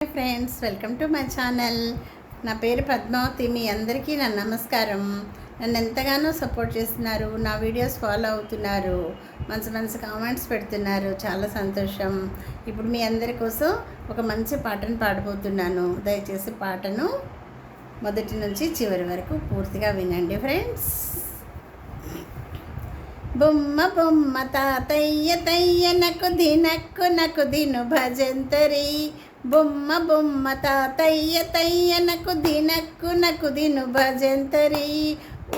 Hi friends, welcome to my channel. నా పేరు పద్మావతి. మీ అందరికీ నా నమస్కారం. నన్ను ఎంతగానో సపోర్ట్ చేస్తున్నారు, నా వీడియోస్ ఫాలో అవుతున్నారు, మంచి మంచి కామెంట్స్ పెడుతున్నారు. చాలా సంతోషం. ఇప్పుడు మీ అందరి కోసం ఒక మంచి పాటను పాడబోతున్నాను. దయచేసి పాటను మొదటి నుంచి చివరి వరకు పూర్తిగా వినండి ఫ్రెండ్స్. బొమ్మ బొమ్మ తాతయ్య తయ్య నకు దిను భజంతరి. బొమ్మ బొమ్మ తాతయ్య తయ్య నకు దిను భజంతరి.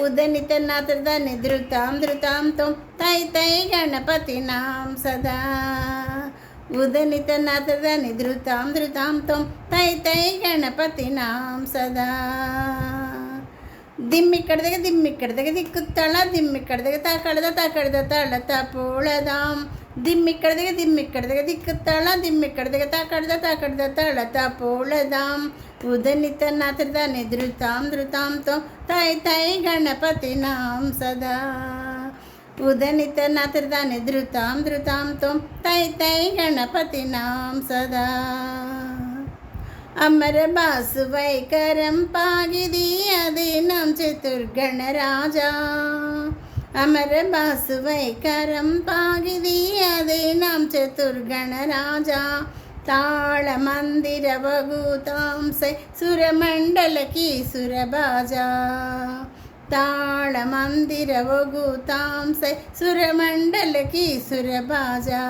ఉదనిత నాతృదాని ధృతాం తం తై తై గణపతి నాం సదా. ఉదనిత నాతృదాని ధృతాం తం తై తై గణపతి నాం సదా. దిమ్మిక్కడదగ దిక్కుత్తళ దిమ్మిక్కడదగ తాకడద తళ తపోళదాం. దిమ్మిక్కడదగ దిక్కుత్తళ దిమ్మిక్కడదగ తాకడద తళ తపోళదాం. ఉదనిత నాతృదాని ధృతాం తో తై తై గణపతి నాం సదా. ఉదనిత నాతృదాని ధృతాం తో తై తై గణపతి నాం సదా. అమర బాసు వైకరం పాగిది అదీనం చతుర్గణరాజా. అమర బాసు వైకరం పాగిది అదీనం చతుర్గణరాజా. తాళ మందిర వగూతాం సై సురమండలకి సురబాజా. తాళ మందిర వగూతాం సై సురమండలకి సురబాజా.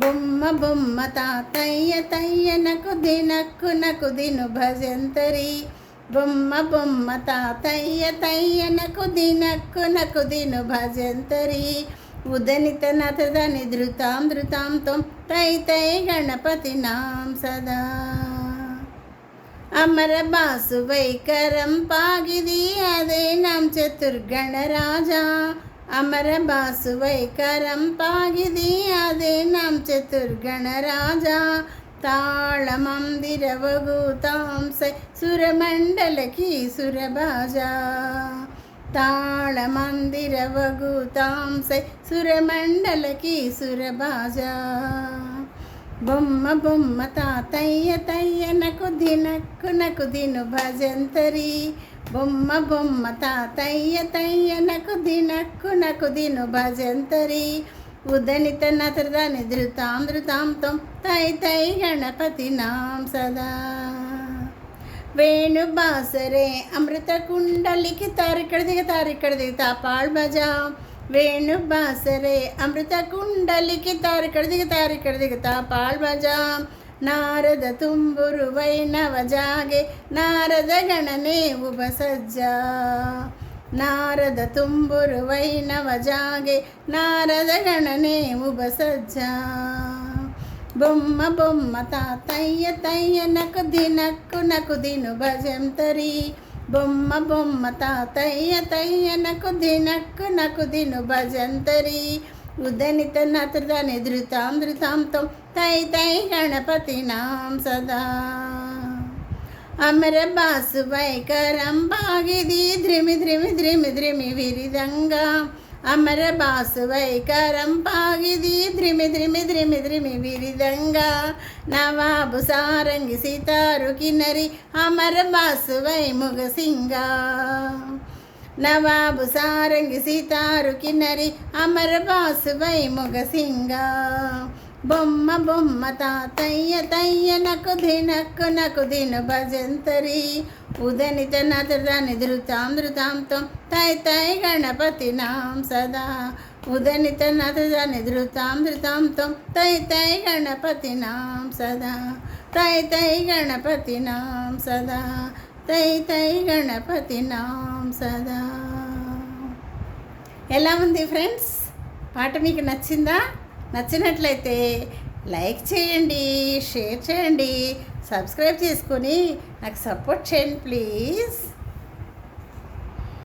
బొమ్మ బొమ్మ తాతయ్య తయ్య నకు దిను భజంతరి. బొమ్మ బొమ్మ తాతయ్య తయ్య నకు దిను భజంతరి. ఉదనిత నతదని ధృతాం తం తై తై గణపతి నాం సదా. అమర బాసు వైకరం పాగిది అదేనాం చతుర్గణరాజా. అమర బాసు వైకరం పాగిది అదేనాం చతుర్గణరాజా. తాళ మందిర వగూతాం సై సురమండలకి సురబాజా. తాళ మందిర వగూతాం సై సురమండలకి సురబాజా. బొమ్మ బొమ్మ తాతయ్య తయ్య నకు దిను భజంతరి. బొమ్మ బొమ్మ తాతయ్య తయ్య నకు దిను భజంతరి. ఉదనిత నతృదాని ధృతాం తం తై తై గణపతి నాం సదా. వేణు బాసరే అమృత కుండలికి తారిక్కడ దిగ తాపాళ్ బజా. వేణు బాసరే అమృత కుండలికి తారిక్కడ దిగ తాపాళ్ బజా. నారద తుంబురు వైనవ జాగే నారద గణనే ఉపసజ్జా. నారద తుంబురు వైనవ జాగే నారద గణనే ఉపసజ్జా. బొమ్మ బొమ్మ తాతయ్య తయ్య నకు దిను భజంతరి. బొమ్మ బొమ్మ తాతయ్య తయ్య నకు దిను భజంతరి. ఉదనిత నతృదాని ధృతాం తం తై తై గణపతి నాం సదా. అమర బాసు వైకరం పాగిది ద్రిమి విరిదంగా. అమర బాసు వైకరం పాగిది ద్రిమి విరిదంగా. నవాబు సారంగి సీతారు కిన్నరి అమర బాసు వై ముగసింగా. నవాబు సారంగి సీతారు కిన్నరి అమర బాసు వై ముగసింగా. బొమ్మ బొమ్మ తాతయ్య తయ్య నకు దిను భజంతరి. ఉదనిత నతృదాని ధృతాం తం తై తై గణపతి నాం సదా. ఉదనిత నతృదాని ధృతాం తం తై తై గణపతి నాం సదా. తై తై గణపతి నాం సదా. తై తై గణపతి నాం సదా. ఎలా ఉంది ఫ్రెండ్స్? పాట మీకు నచ్చిందా? నచ్చినట్లయితే లైక్ చేయండి, షేర్ చేయండి, సబ్స్క్రైబ్ చేసుకొని నాకు సపోర్ట్ చేయండి ప్లీజ్.